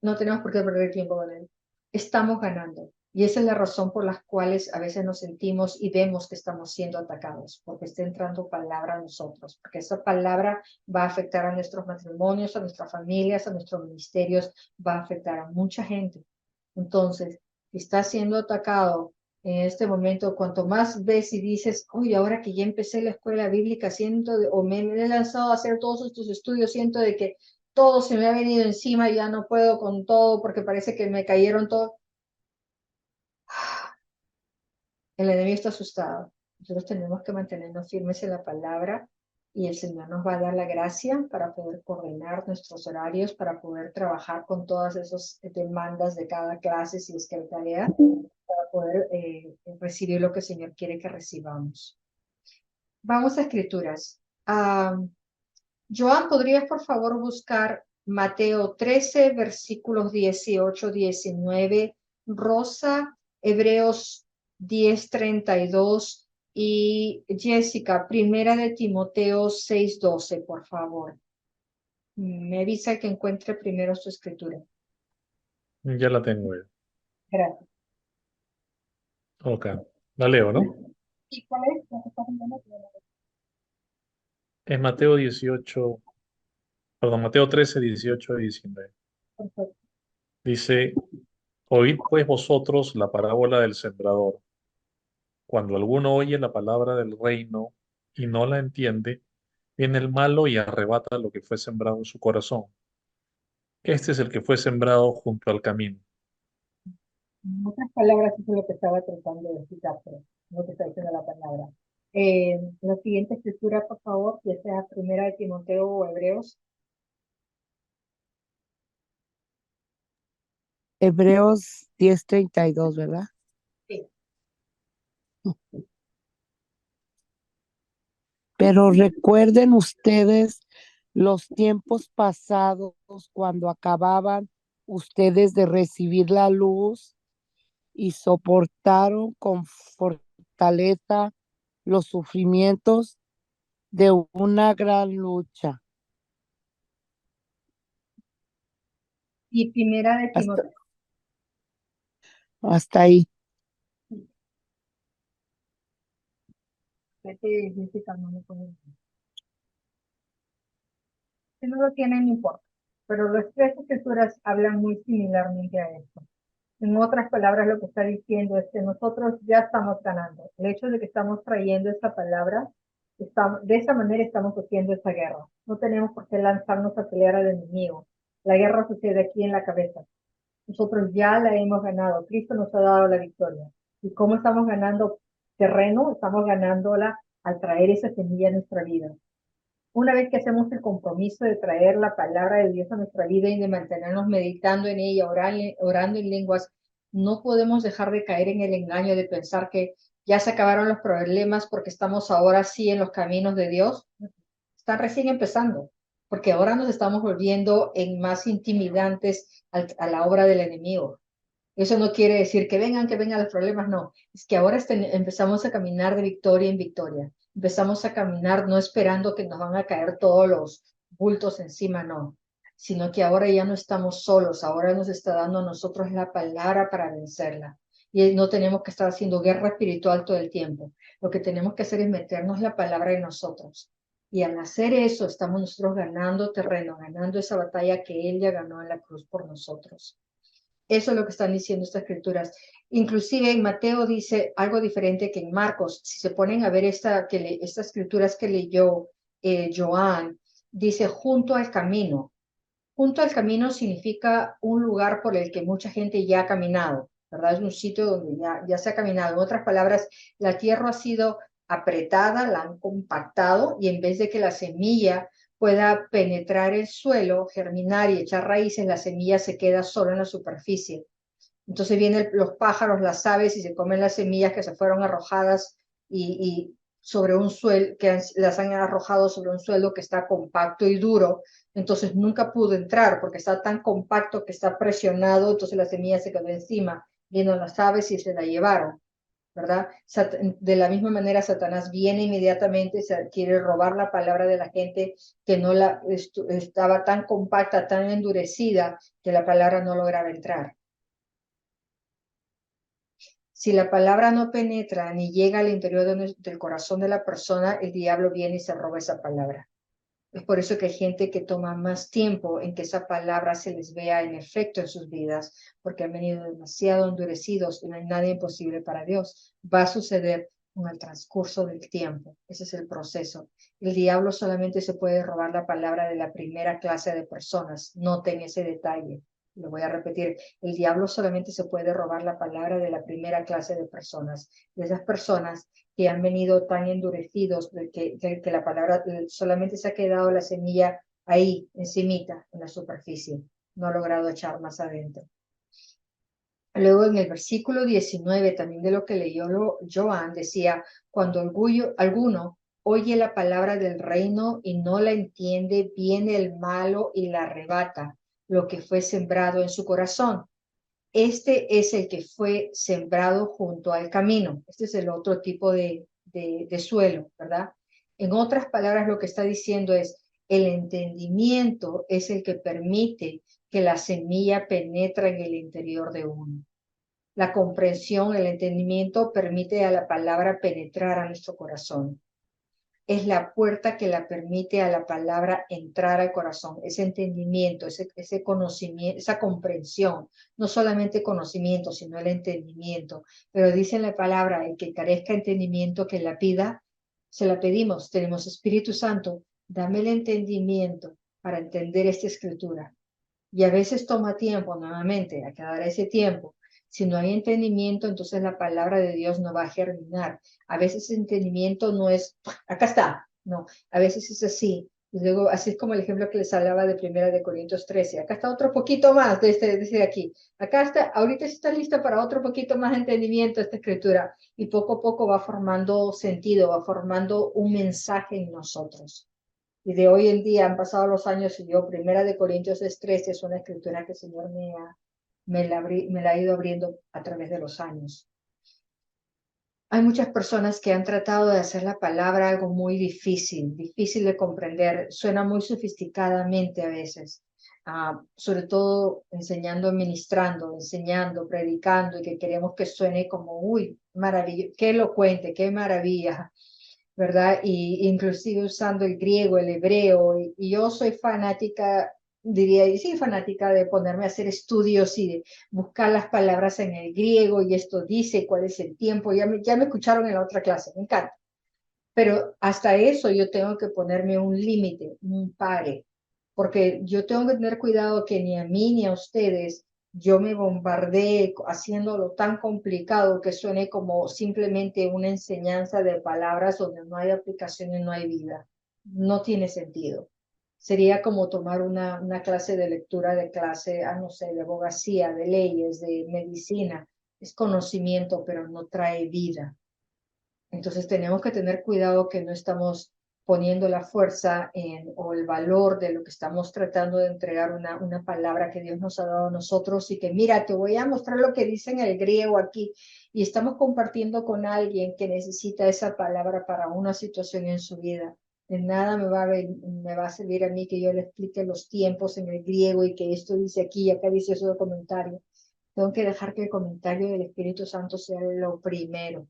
No tenemos por qué perder tiempo con él. Estamos ganando. Y esa es la razón por las cuales a veces nos sentimos y vemos que estamos siendo atacados, porque está entrando palabra a nosotros, porque esa palabra va a afectar a nuestros matrimonios, a nuestras familias, a nuestros ministerios, va a afectar a mucha gente. Entonces, si estás siendo atacado en este momento, cuanto más ves y dices, uy, ahora que ya empecé la escuela bíblica, o me he lanzado a hacer todos estos estudios, siento de que todo se me ha venido encima y ya no puedo con todo porque parece que me cayeron todo. El enemigo está asustado. Nosotros tenemos que mantenernos firmes en la palabra y el Señor nos va a dar la gracia para poder coordinar nuestros horarios, para poder trabajar con todas esas demandas de cada clase, si es que hay tarea, para poder recibir lo que el Señor quiere que recibamos. Vamos a escrituras. Joan, ¿podrías por favor buscar Mateo 13, versículos 18, 19, Rosa, Hebreos 10, 32 y Jessica, primera de Timoteo 6, 12, por favor? Me avisa que encuentre primero su escritura. Ya la tengo ya. Gracias. Ok, la leo, ¿no? ¿Y cuál es? Es Mateo 18, perdón, Mateo 13, 18 y 19. Perfecto. Dice, oíd pues vosotros la parábola del sembrador. Cuando alguno oye la palabra del reino y no la entiende, viene el malo y arrebata lo que fue sembrado en su corazón. Este es el que fue sembrado junto al camino. En otras palabras, eso es lo que estaba tratando de explicar, pero no te está diciendo la palabra. La siguiente escritura, por favor, ya sea primera de Timoteo o Hebreos. Hebreos 10:32, ¿verdad? Sí. Pero recuerden ustedes los tiempos pasados cuando acababan ustedes de recibir la luz y soportaron con fortaleza los sufrimientos de una gran lucha. Y primera de Hasta, Timoteo. hasta ahí. ¿Qué significa? No me acuerdo. Si no lo tienen, no importa. Pero las tres escrituras hablan muy similarmente a esto. En otras palabras, lo que está diciendo es que nosotros ya estamos ganando. El hecho de que estamos trayendo esta palabra, de esa manera estamos haciendo esta guerra. No tenemos por qué lanzarnos a pelear al enemigo. La guerra sucede aquí en la cabeza. Nosotros ya la hemos ganado. Cristo nos ha dado la victoria. ¿Y cómo estamos ganando terreno? Estamos ganándola al traer esa semilla a nuestra vida. Una vez que hacemos el compromiso de traer la palabra de Dios a nuestra vida y de mantenernos meditando en ella, orando en lenguas, no podemos dejar de caer en el engaño de pensar que Ya se acabaron los problemas porque estamos ahora sí en los caminos de Dios. Están recién empezando, porque ahora nos estamos volviendo en más intimidantes a la obra del enemigo. Eso no quiere decir que vengan los problemas, no. Es que ahora empezamos a caminar de victoria en victoria. Empezamos a caminar no esperando que nos van a caer todos los bultos encima, no. Sino que ahora ya no estamos solos, ahora nos está dando a nosotros la palabra para vencerla. Y no tenemos que estar haciendo guerra espiritual todo el tiempo. Lo que tenemos que hacer es meternos la palabra en nosotros. Y al hacer eso, estamos nosotros ganando terreno, ganando esa batalla que Él ya ganó en la cruz por nosotros. Eso es lo que están diciendo estas escrituras. Inclusive en Mateo dice algo diferente que en Marcos. Si se ponen a ver estas escrituras que leyó Joan, dice junto al camino. Junto al camino significa un lugar por el que mucha gente ya ha caminado, ¿verdad? Es un sitio donde ya se ha caminado. En otras palabras, la tierra ha sido apretada, la han compactado y en vez de que la semilla pueda penetrar el suelo, germinar y echar raíces, la semilla se queda solo en la superficie. Entonces vienen los pájaros, las aves y se comen las semillas que se fueron arrojadas y sobre un suelo, las han arrojado sobre un suelo que está compacto y duro. Entonces nunca pudo entrar porque está tan compacto que está presionado, entonces la semilla se quedó encima. Vino las aves y se la llevaron, ¿verdad? De la misma manera, Satanás viene inmediatamente, se quiere robar la palabra de la gente que no estaba tan compacta, tan endurecida, que la palabra no lograba entrar. Si la palabra no penetra ni llega al interior del corazón de la persona, el diablo viene y se roba esa palabra. Es por eso que hay gente que toma más tiempo en que esa palabra se les vea en efecto en sus vidas, porque han venido demasiado endurecidos y no hay nada imposible para Dios. Va a suceder con el transcurso del tiempo. Ese es el proceso. El diablo solamente se puede robar la palabra de la primera clase de personas. Noten ese detalle. Lo voy a repetir. El diablo solamente se puede robar la palabra de la primera clase de personas. De esas personas que han venido tan endurecidos que la palabra solamente se ha quedado la semilla ahí, encimita, en la superficie, no ha logrado echar más adentro. Luego en el versículo 19, también de lo que leyó Joan, decía, cuando alguno oye la palabra del reino y no la entiende, viene el malo y la arrebata, lo que fue sembrado en su corazón. Este es el que fue sembrado junto al camino. Este es el otro tipo de suelo, ¿verdad? En otras palabras, lo que está diciendo es, el entendimiento es el que permite que la semilla penetre en el interior de uno. La comprensión, el entendimiento permite a la palabra penetrar a nuestro corazón. Es la puerta que la permite a la palabra entrar al corazón, ese entendimiento, ese conocimiento, esa comprensión, no solamente conocimiento, sino el entendimiento. Pero dice en la palabra, el que carezca entendimiento que la pida, se la pedimos, tenemos Espíritu Santo, dame el entendimiento para entender esta escritura. Y a veces toma tiempo, nuevamente, hay que dar ese tiempo. Si no hay entendimiento, entonces la palabra de Dios no va a germinar. A veces el entendimiento no es, acá está, no, a veces es así. Y luego, así es como el ejemplo que les hablaba de 1 Corintios 13. Acá está otro poquito más de aquí. Acá está, ahorita está lista para otro poquito más de entendimiento esta escritura. Y poco a poco va formando sentido, va formando un mensaje en nosotros. Y de hoy en día han pasado los años y yo, 1 Corintios 13 es una escritura que el Señor me la ha ido abriendo a través de los años. Hay muchas personas que han tratado de hacer la palabra algo muy difícil de comprender. Suena muy sofisticadamente a veces, sobre todo ministrando, enseñando, predicando, y que queremos que suene como, uy, maravilla, qué elocuente, qué maravilla, ¿verdad? Y inclusive usando el griego, el hebreo, y yo soy fanática, diría, y sí, fanática de ponerme a hacer estudios y de buscar las palabras en el griego, y esto dice cuál es el tiempo, ya me escucharon en la otra clase, me encanta. Pero hasta eso yo tengo que ponerme un límite, un pare, porque yo tengo que tener cuidado que ni a mí ni a ustedes yo me bombardee haciéndolo tan complicado que suene como simplemente una enseñanza de palabras donde no hay aplicación y no hay vida. No tiene sentido. Sería como tomar una clase de lectura de clase, no sé, de abogacía, de leyes, de medicina. Es conocimiento, pero no trae vida. Entonces tenemos que tener cuidado que no estamos poniendo la fuerza o el valor de lo que estamos tratando de entregar una palabra que Dios nos ha dado a nosotros y que mira, te voy a mostrar lo que dice en el griego aquí y estamos compartiendo con alguien que necesita esa palabra para una situación en su vida. De nada me va a servir a mí que yo le explique los tiempos en el griego y que esto dice aquí y acá dice eso de comentario. Tengo que dejar que el comentario del Espíritu Santo sea lo primero.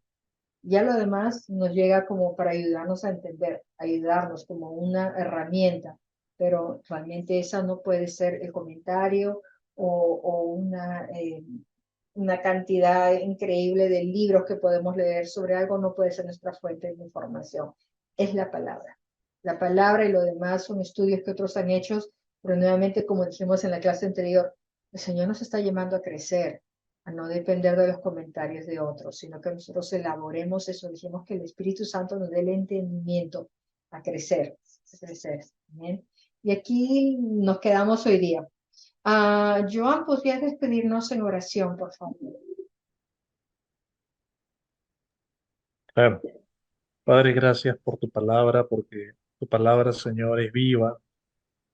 Ya lo demás nos llega como para ayudarnos a entender, ayudarnos como una herramienta, pero realmente esa no puede ser el comentario o una cantidad increíble de libros que podemos leer sobre algo, no puede ser nuestra fuente de información. Es la palabra. La palabra y lo demás son estudios que otros han hecho, pero nuevamente, como dijimos en la clase anterior, el Señor nos está llamando a crecer, a no depender de los comentarios de otros, sino que nosotros elaboremos eso, dijimos que el Espíritu Santo nos dé el entendimiento a crecer, a crecer. ¿Bien? Y aquí nos quedamos hoy día. Joan, ¿podrías despedirnos en oración, por favor? Claro. Padre, gracias por tu palabra, porque tu palabra, Señor, es viva,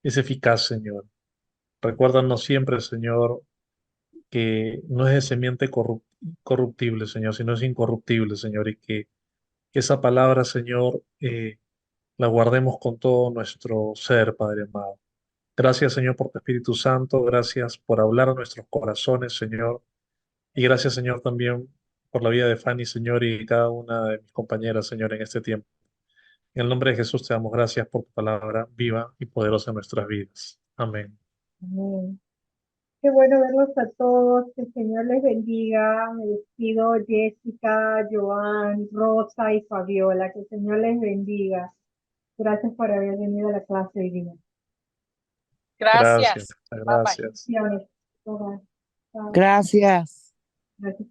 es eficaz, Señor. Recuérdanos siempre, Señor, que no es de semiente corruptible, Señor, sino es incorruptible, Señor, y que esa palabra, Señor, la guardemos con todo nuestro ser, Padre amado. Gracias, Señor, por tu Espíritu Santo, gracias por hablar a nuestros corazones, Señor, y gracias, Señor, también por la vida de Fanny, Señor, y cada una de mis compañeras, Señor, en este tiempo. En el nombre de Jesús te damos gracias por tu palabra viva y poderosa en nuestras vidas. Amén. Amén. Qué bueno verlos a todos, que el Señor les bendiga. Me despido, Jessica, Joan, Rosa y Fabiola, que el Señor les bendiga. Gracias por haber venido a la clase hoy día. Gracias, Gracias. Bye bye. gracias. Bendiciones. Bye, bye. Chao. Gracias. Gracias.